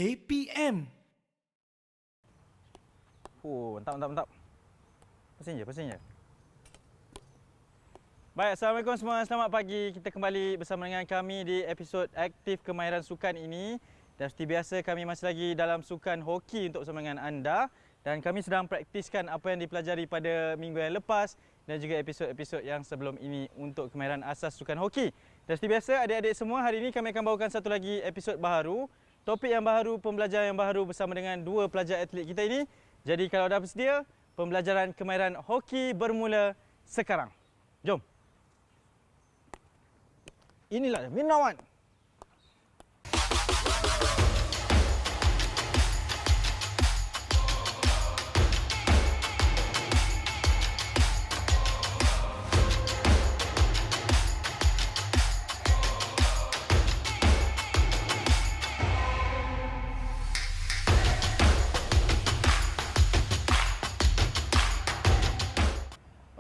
KPM. Mantap. Pasang je. Baik, Assalamualaikum semua. Selamat pagi. Kita kembali bersama dengan kami di episod Aktif Kemahiran Sukan ini. Dan seperti biasa, kami masih lagi dalam sukan hoki untuk bersama dengan anda. Dan kami sedang praktiskan apa yang dipelajari pada minggu yang lepas dan juga episod-episod yang sebelum ini untuk kemahiran asas sukan hoki. Dan seperti biasa, adik-adik semua, hari ini kami akan bawakan satu lagi episod baharu. Topik yang baharu, pembelajaran yang baharu bersama dengan dua pelajar atlet kita ini. Jadi kalau dah bersedia, pembelajaran kemahiran hoki bermula sekarang. Jom. Inilah Minawan.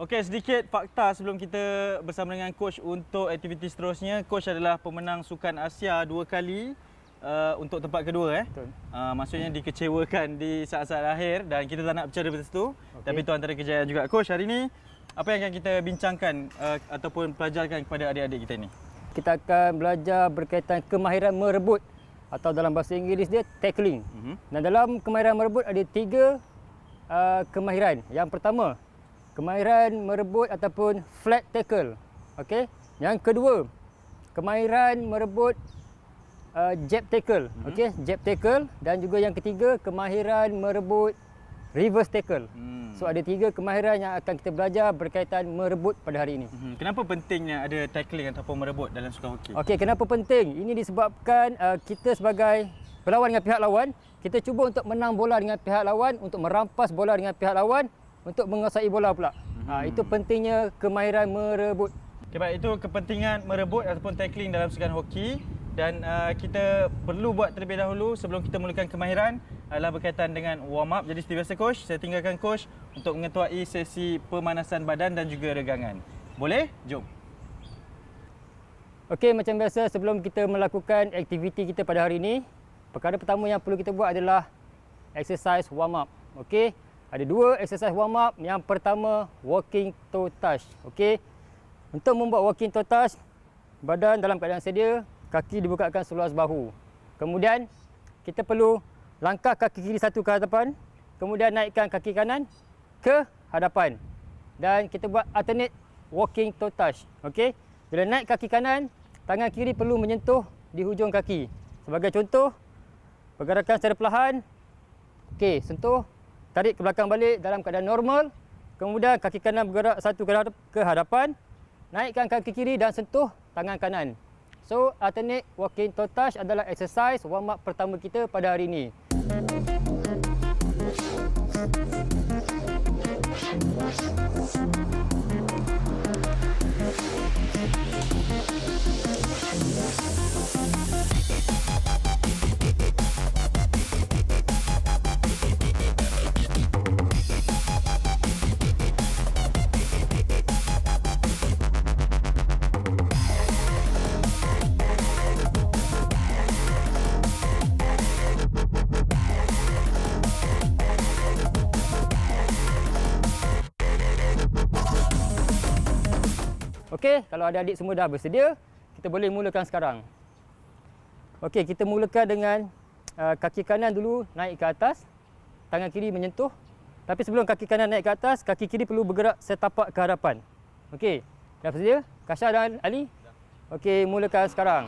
Okey, sedikit fakta sebelum kita bersama dengan coach untuk aktiviti seterusnya. Coach adalah pemenang Sukan Asia 2 kali untuk tempat kedua. Betul. Maksudnya dikecewakan di saat-saat akhir dan kita tak nak bercara betul itu. Okay. Tapi itu antara kejayaan juga. Coach, hari ini apa yang akan kita bincangkan ataupun pelajarkan kepada adik-adik kita ini? Kita akan belajar berkaitan kemahiran merebut atau dalam bahasa Inggeris dia tackling. Dan dalam kemahiran merebut ada 3 kemahiran. Yang pertama, kemahiran merebut ataupun flat tackle. Okey. Yang kedua, kemahiran merebut jab tackle. Okey, jab tackle, dan juga yang ketiga, kemahiran merebut reverse tackle. So ada 3 kemahiran yang akan kita belajar berkaitan merebut pada hari ini. Kenapa pentingnya ada tackling ataupun merebut dalam sukan hoki? Okey, kenapa penting? Ini disebabkan kita sebagai berlawan dengan pihak lawan, kita cuba untuk menang bola dengan pihak lawan, untuk merampas bola dengan pihak lawan, untuk menguasai bola pula. Itu pentingnya kemahiran merebut. Okay, baik, itu kepentingan merebut ataupun tackling dalam sukan hoki. Dan kita perlu buat terlebih dahulu sebelum kita mulakan kemahiran adalah berkaitan dengan warm up. Jadi seperti biasa coach, saya tinggalkan coach untuk mengetuai sesi pemanasan badan dan juga regangan. Boleh? Jom. Okey, macam biasa sebelum kita melakukan aktiviti kita pada hari ini, perkara pertama yang perlu kita buat adalah exercise warm up. Okey. Ada 2 exercise warm up. Yang pertama, walking toe touch. Okey. Untuk membuat walking toe touch, badan dalam keadaan sedia, kaki dibukakan seluas bahu. Kemudian, kita perlu langkah kaki kiri satu ke hadapan, kemudian naikkan kaki kanan ke hadapan. Dan kita buat alternate walking toe touch. Okey. Bila naik kaki kanan, tangan kiri perlu menyentuh di hujung kaki. Sebagai contoh, pergerakan secara perlahan. Okey, sentuh. Tarik ke belakang balik dalam keadaan normal. Kemudian kaki kanan bergerak satu ke hadapan. Naikkan kaki kiri dan sentuh tangan kanan. So, alternate walking toe touch adalah exercise warm up pertama kita pada hari ini. Okey, kalau adik-adik semua dah bersedia, kita boleh mulakan sekarang. Okey, kita mulakan dengan kaki kanan dulu naik ke atas, tangan kiri menyentuh. Tapi sebelum kaki kanan naik ke atas, kaki kiri perlu bergerak setapak ke hadapan. Okey, dah bersedia? Kasha dan Ali? Okey, mulakan sekarang.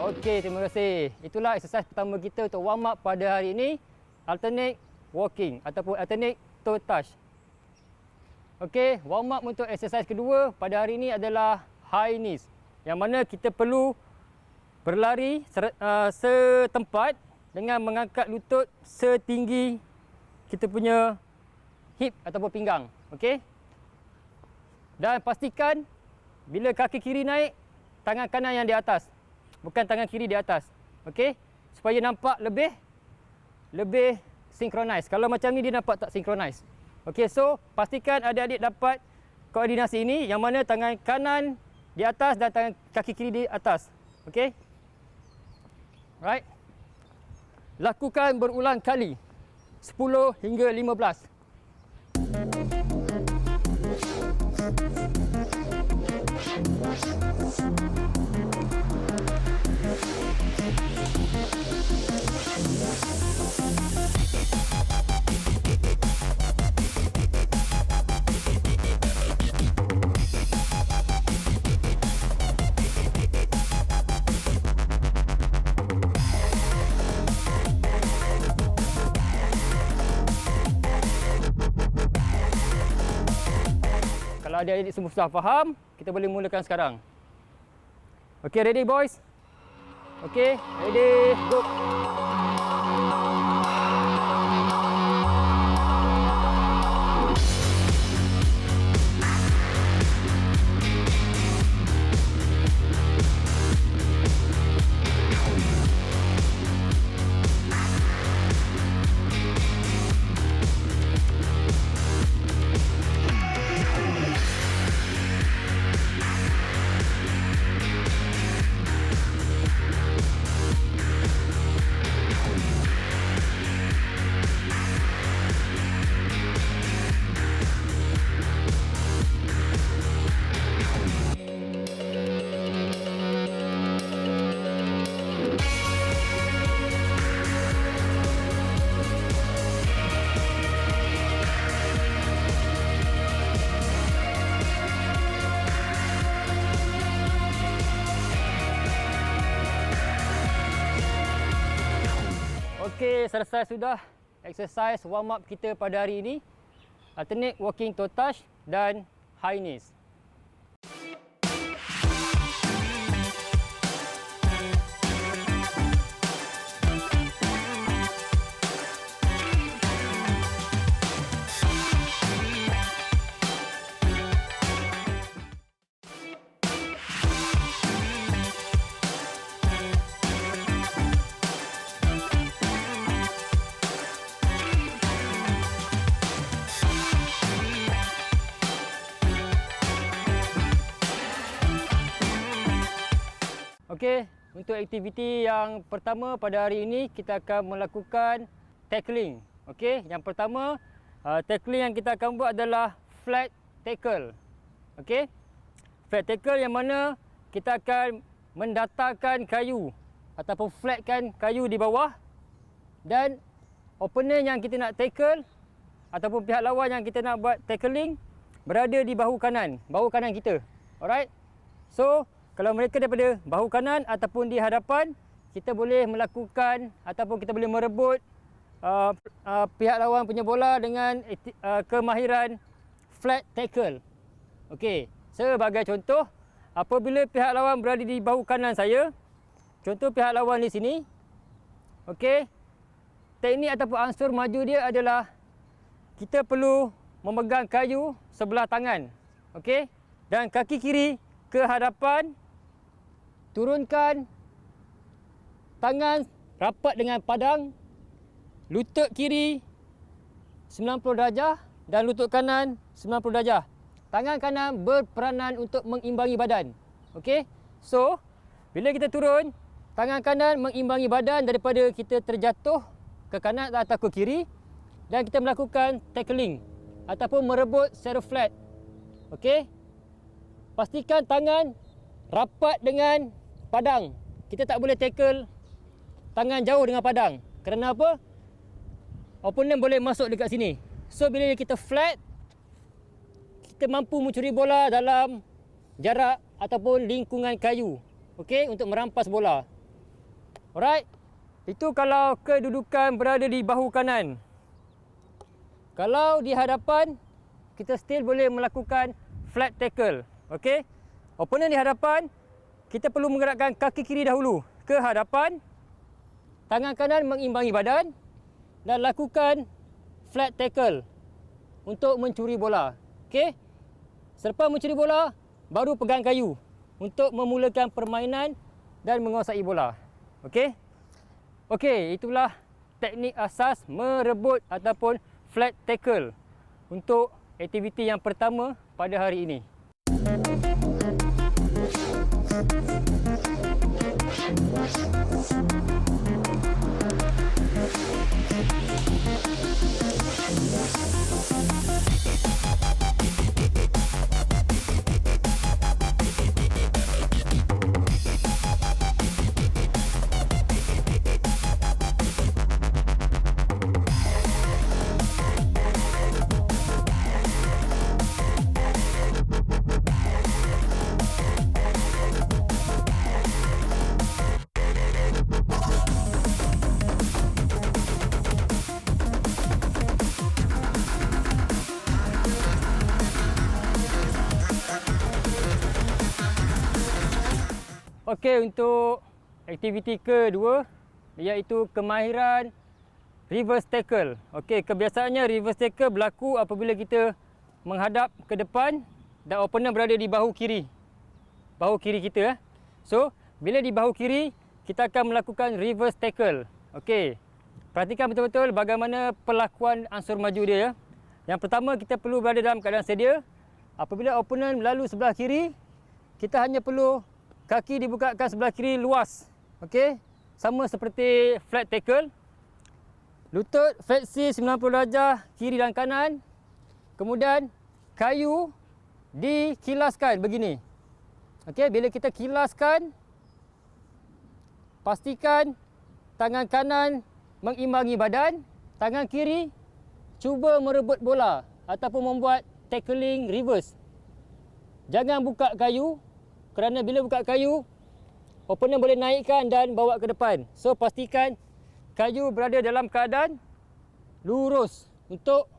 Okey, terima kasih. Itulah exercise pertama kita untuk warm up pada hari ini. Alternate walking ataupun alternate toe touch. Okey, warm up untuk exercise kedua pada hari ini adalah high knees. Yang mana kita perlu berlari setempat dengan mengangkat lutut setinggi kita punya hip ataupun pinggang. Okey? Dan pastikan bila kaki kiri naik, tangan kanan yang di atas. Bukan tangan kiri di atas. Okey? Supaya nampak lebih synchronize. Kalau macam ni dia nampak tak synchronize. Okey, so pastikan adik-adik dapat koordinasi ini yang mana tangan kanan di atas dan tangan kaki kiri di atas. Okey? Right? Lakukan berulang kali. 10 hingga 15. Kalau adik-adik semua sudah faham, kita boleh mulakan sekarang. Okey, ready boys? Okey, ready, go. Okey, selesai sudah exercise warm up kita pada hari ini. Alternate walking toe touch dan high knees. Okey, untuk aktiviti yang pertama pada hari ini kita akan melakukan tackling. Okey, yang pertama tackling yang kita akan buat adalah flat tackle. Okey. Flat tackle yang mana kita akan mendatarkan kayu ataupun flatkan kayu di bawah dan opponent yang kita nak tackle ataupun pihak lawan yang kita nak buat tackling berada di bahu kanan kita. Alright. So, kalau mereka daripada bahu kanan ataupun di hadapan, kita boleh melakukan ataupun kita boleh merebut pihak lawan punya bola dengan kemahiran flat tackle. Okey, sebagai contoh, apabila pihak lawan berada di bahu kanan saya, contoh pihak lawan di sini, okey, teknik ataupun ansur maju dia adalah kita perlu memegang kayu sebelah tangan, okey, dan kaki kiri ke hadapan. Turunkan tangan rapat dengan padang, lutut kiri 90 darjah dan lutut kanan 90 darjah. Tangan kanan berperanan untuk mengimbangi badan. Okey? So, bila kita turun, tangan kanan mengimbangi badan daripada kita terjatuh ke kanan atau ke kiri dan kita melakukan tackling ataupun merebut secara flat. Okey? Pastikan tangan rapat dengan padang. Kita tak boleh tackle tangan jauh dengan padang. Kerana apa? Opponent boleh masuk dekat sini. So, bila kita flat, kita mampu mencuri bola dalam jarak ataupun lingkungan kayu. Okey, untuk merampas bola. Alright. Itu kalau kedudukan berada di bahu kanan. Kalau di hadapan, kita still boleh melakukan flat tackle. Okey. Opponent di hadapan, kita perlu menggerakkan kaki kiri dahulu ke hadapan. Tangan kanan mengimbangi badan dan lakukan flat tackle untuk mencuri bola. Okey. Selepas mencuri bola, baru pegang kayu untuk memulakan permainan dan menguasai bola. Okey. Okey, itulah teknik asas merebut ataupun flat tackle untuk aktiviti yang pertama pada hari ini. Okey, untuk aktiviti kedua iaitu kemahiran reverse tackle. Okey, kebiasaannya reverse tackle berlaku apabila kita menghadap ke depan dan opponent berada di bahu kiri. Bahu kiri kita. So, bila di bahu kiri, kita akan melakukan reverse tackle. Okey. Perhatikan betul-betul bagaimana perlakuan ansur maju dia ya. Yang pertama, kita perlu berada dalam keadaan sedia. Apabila opponent lalu sebelah kiri, kita hanya perlu kaki dibukakan sebelah kiri luas. Okey. Sama seperti flat tackle. Lutut fleksi 90 darjah kiri dan kanan. Kemudian kayu dikilaskan begini. Okey, bila kita kilaskan, pastikan tangan kanan mengimbangi badan, tangan kiri cuba merebut bola ataupun membuat tackling reverse. Jangan buka kayu. Kerana bila buka kayu, opponent boleh naikkan dan bawa ke depan. So, pastikan kayu berada dalam keadaan lurus untuk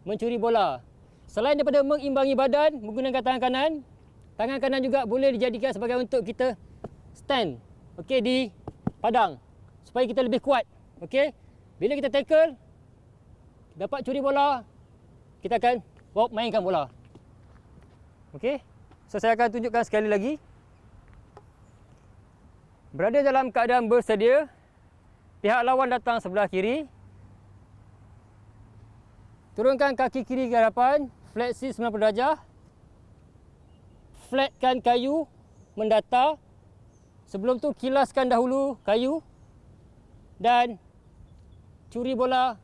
mencuri bola. Selain daripada mengimbangi badan menggunakan tangan kanan juga boleh dijadikan sebagai untuk kita stand. Okey, di padang. Supaya kita lebih kuat. Okey. Bila kita tackle, dapat curi bola, kita akan mainkan bola. Okey. So, saya akan tunjukkan sekali lagi. Berada dalam keadaan bersedia, pihak lawan datang sebelah kiri. Turunkan kaki kiri ke hadapan, fleksi 90 darjah. Flatkan kayu mendata. Sebelum tu kilaskan dahulu kayu dan curi bola.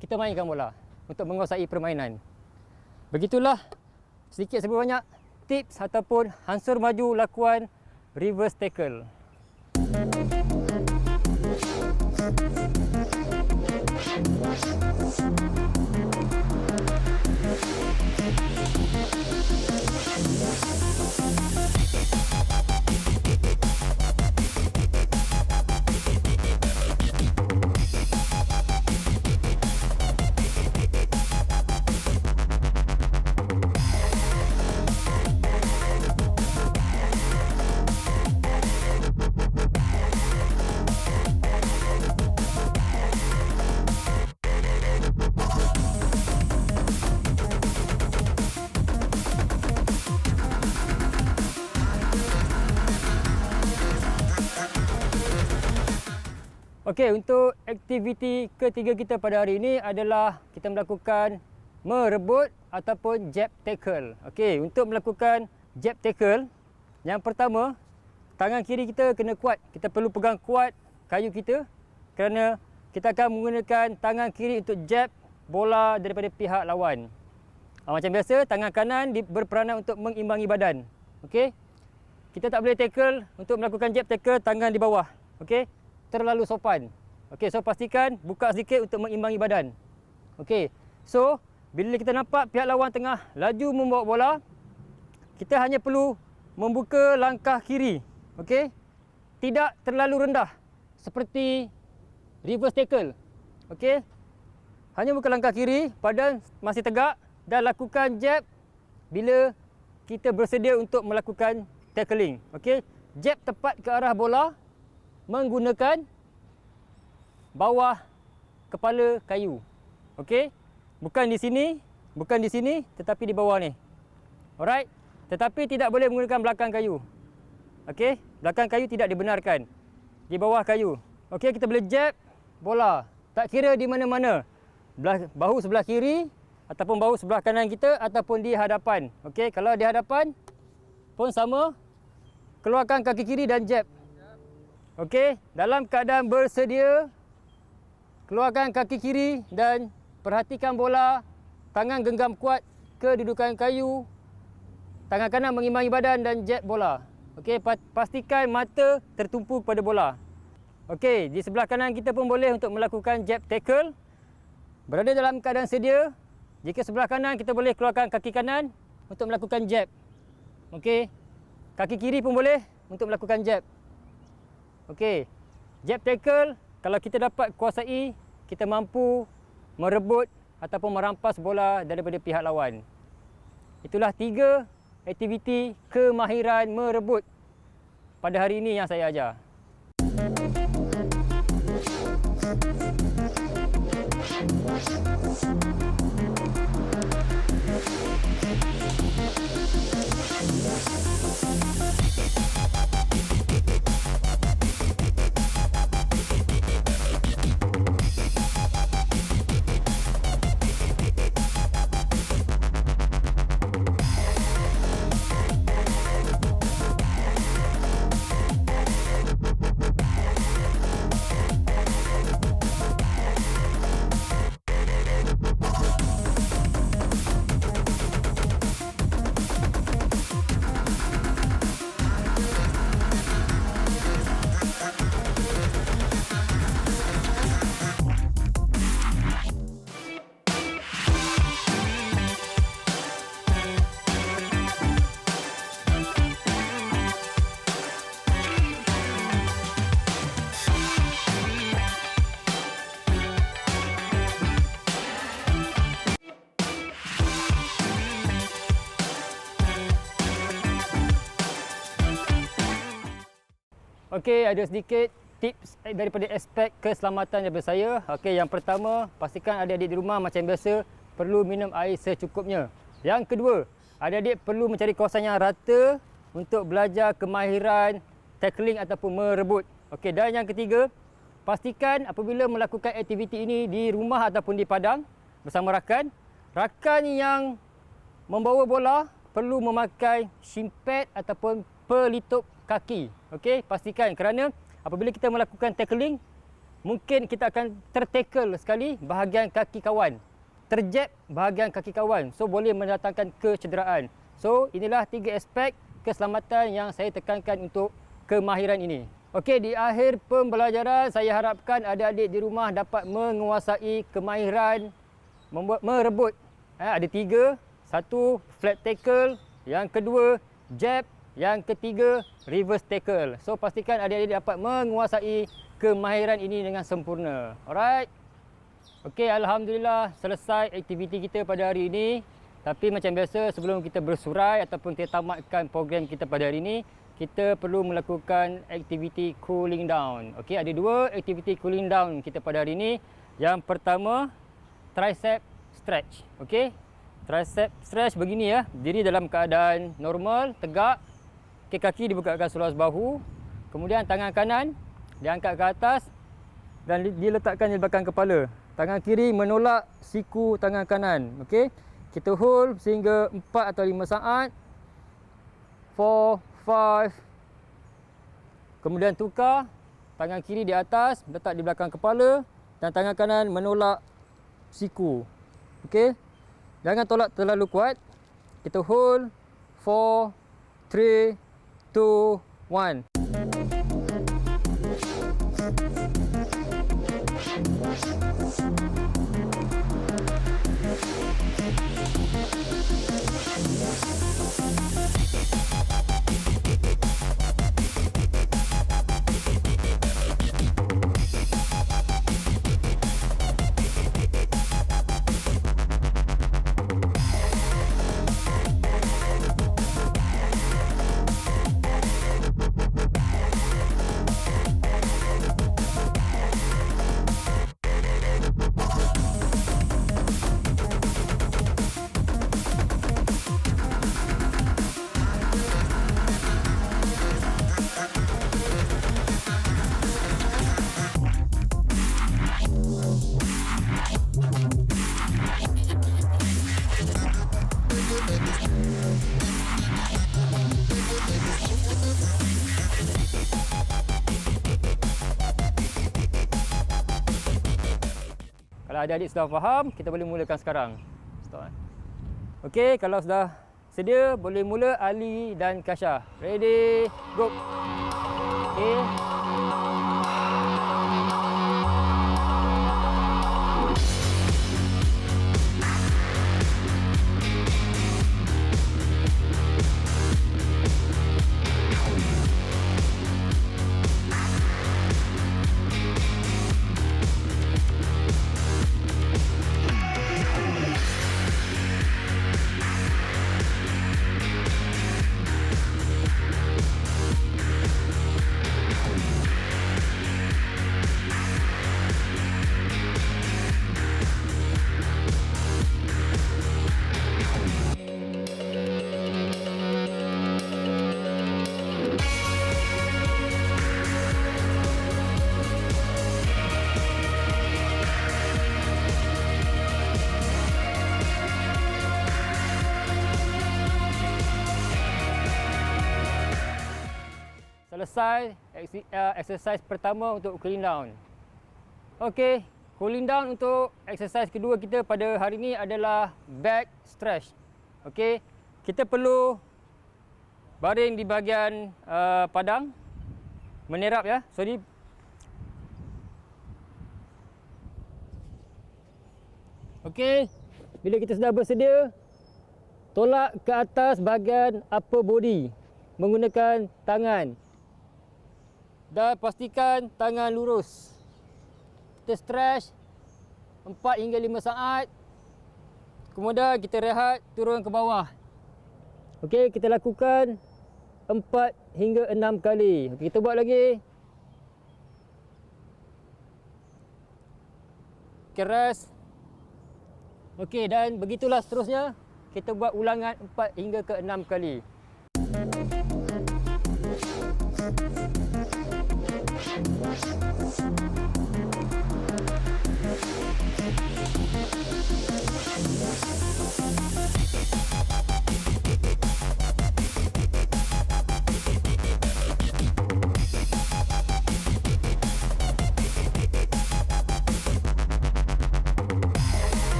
Kita mainkan bola untuk menguasai permainan. Begitulah sedikit sebanyak tips ataupun ansur maju lakuan reverse tackle. Okey, untuk aktiviti ketiga kita pada hari ini adalah kita melakukan merebut ataupun jab tackle. Okey, untuk melakukan jab tackle, yang pertama, tangan kiri kita kena kuat. Kita perlu pegang kuat kayu kita kerana kita akan menggunakan tangan kiri untuk jab bola daripada pihak lawan. Macam biasa, tangan kanan berperanan untuk mengimbangi badan. Okey, kita tak boleh tackle. Untuk melakukan jab tackle, tangan di bawah. Okey, terlalu sopan. Okey, so pastikan buka sedikit untuk mengimbangi badan. Okey, so bila kita nampak pihak lawan tengah laju membawa bola, kita hanya perlu membuka langkah kiri. Okey, tidak terlalu rendah seperti reverse tackle. Okey. Hanya buka langkah kiri, badan masih tegak dan lakukan jab bila kita bersedia untuk melakukan tackling. Okey. Jab tepat ke arah bola menggunakan bawah kepala kayu. Okey. Bukan di sini tetapi di bawah ni. Alright. Tetapi tidak boleh menggunakan belakang kayu. Okey. Belakang kayu tidak dibenarkan. Di bawah kayu. Okey, kita boleh jab bola. Tak kira di mana-mana. Bahu sebelah kiri ataupun bahu sebelah kanan kita ataupun di hadapan. Okey, kalau di hadapan pun sama. Keluarkan kaki kiri dan jab. Okey, dalam keadaan bersedia, keluarkan kaki kiri dan perhatikan bola. Tangan genggam kuat kedudukan kayu. Tangan kanan mengimbangi badan dan jab bola. Okey, pastikan mata tertumpu pada bola. Okey, di sebelah kanan kita pun boleh untuk melakukan jab tackle. Berada dalam keadaan sedia, jika sebelah kanan kita boleh keluarkan kaki kanan untuk melakukan jab. Okey. Kaki kiri pun boleh untuk melakukan jab. Okey. Jab tackle, kalau kita dapat kuasai, kita mampu merebut ataupun merampas bola daripada pihak lawan. Itulah 3 aktiviti kemahiran merebut pada hari ini yang saya ajar. Okey, ada sedikit tips daripada aspek keselamatan daripada saya. Okey, yang pertama, pastikan adik-adik di rumah macam biasa perlu minum air secukupnya. Yang kedua, adik-adik perlu mencari kawasan yang rata untuk belajar kemahiran tackling ataupun merebut. Okey, dan yang ketiga, pastikan apabila melakukan aktiviti ini di rumah ataupun di padang bersama rakan, rakan yang membawa bola perlu memakai shin pad ataupun pelitup kaki. Okey, pastikan kerana apabila kita melakukan tackling, mungkin kita akan tertackle sekali bahagian kaki kawan. Terjab bahagian kaki kawan. So, boleh mendatangkan kecederaan. So, inilah 3 aspek keselamatan yang saya tekankan untuk kemahiran ini. Okey, di akhir pembelajaran, saya harapkan adik-adik di rumah dapat menguasai kemahiran merebut. Ada 3. 1, flat tackle. Yang kedua, jab. Yang ketiga, reverse tackle. So, pastikan adik-adik dapat menguasai kemahiran ini dengan sempurna. Alright? Okey, Alhamdulillah selesai aktiviti kita pada hari ini. Tapi macam biasa, sebelum kita bersurai ataupun kita tamatkan program kita pada hari ini, kita perlu melakukan aktiviti cooling down. Okey, ada 2 aktiviti cooling down kita pada hari ini. Yang pertama, tricep stretch. Okey, tricep stretch begini ya. Diri dalam keadaan normal, tegak. Okay, kaki dibukakan seluas bahu. Kemudian tangan kanan diangkat ke atas dan diletakkan di belakang kepala. Tangan kiri menolak siku tangan kanan. Okey. Kita hold sehingga 4 atau 5 saat. 4, 5. Kemudian tukar. Tangan kiri di atas, letak di belakang kepala dan tangan kanan menolak siku. Okey. Jangan tolak terlalu kuat. Kita hold 4, 3, 2, 1. Kalau adik-adik sudah faham, kita boleh mulakan sekarang. Start. Okey, kalau sudah sedia, boleh mula Ali dan Kasha. Ready, go. Okey. Selesai exercise pertama untuk cooling down. Okey, cooling down untuk exercise kedua kita pada hari ini adalah back stretch. Okey, kita perlu baring di bahagian padang, menerap ya. Sorry. Okey, bila kita sudah bersedia, tolak ke atas bahagian upper body menggunakan tangan. Dan pastikan tangan lurus. Kita stretch 4 hingga 5 saat. Kemudian kita rehat, turun ke bawah. Okey, kita lakukan 4 hingga 6 kali. Okey, kita buat lagi. Okey, rest. Okey, dan begitulah seterusnya. Kita buat ulangan 4 hingga ke 6 kali.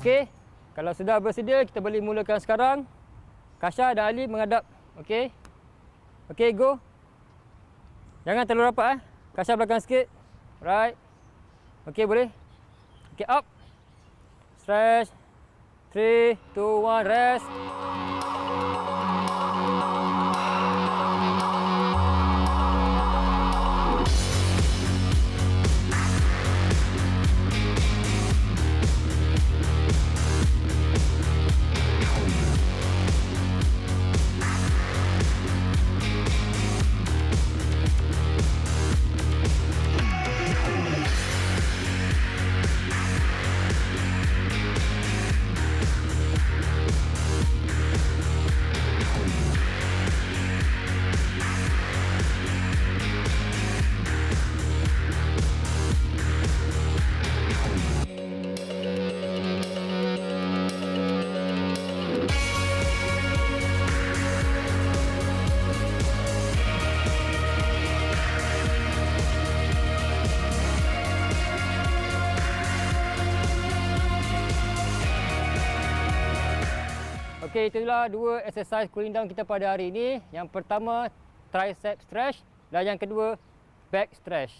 Okey, kalau sudah bersedia, kita boleh mulakan sekarang. Kasha dan Ali menghadap. Okey. Okey, go. Jangan terlalu rapat. Kasha belakang sikit. Right. Okey, boleh. Okey, up. Stretch. 3, 2, 1, rest. Okey, itulah dua exercise cooling down kita pada hari ini. Yang pertama, tricep stretch dan yang kedua, back stretch.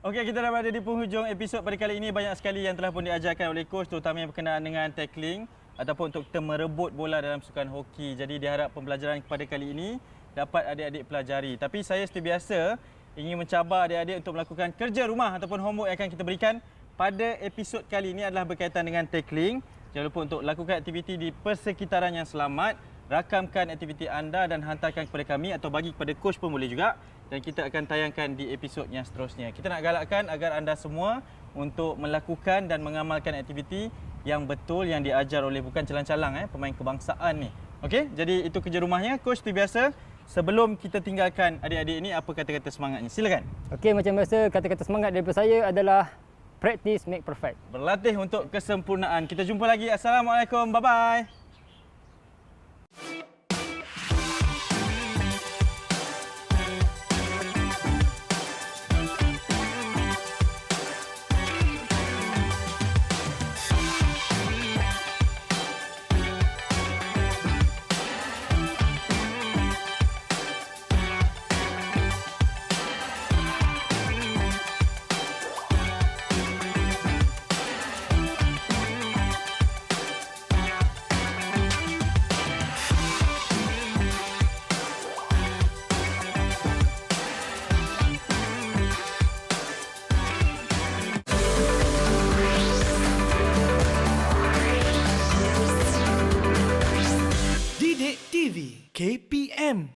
Okey, kita dah berada di penghujung episod pada kali ini. Banyak sekali yang telah pun diajarkan oleh coach, terutama yang berkenaan dengan tackling ataupun untuk kita merebut bola dalam sukan hoki. Jadi diharap pembelajaran kepada kali ini dapat adik-adik pelajari. Tapi saya seperti biasa ingin mencabar adik-adik untuk melakukan kerja rumah ataupun homework yang akan kita berikan pada episod kali ini adalah berkaitan dengan tackling. Jangan lupa untuk lakukan aktiviti di persekitaran yang selamat. Rakamkan aktiviti anda dan hantarkan kepada kami atau bagi kepada coach pun boleh juga. Dan kita akan tayangkan di episod yang seterusnya. Kita nak galakkan agar anda semua untuk melakukan dan mengamalkan aktiviti yang betul yang diajar oleh bukan calang-calang pemain kebangsaan ni. Okey, jadi itu kerja rumahnya. Coach seperti biasa, sebelum kita tinggalkan adik-adik ini, apa kata-kata semangatnya? Silakan. Okey, macam biasa kata-kata semangat daripada saya adalah practice make perfect. Berlatih untuk kesempurnaan. Kita jumpa lagi. Assalamualaikum. Bye-bye.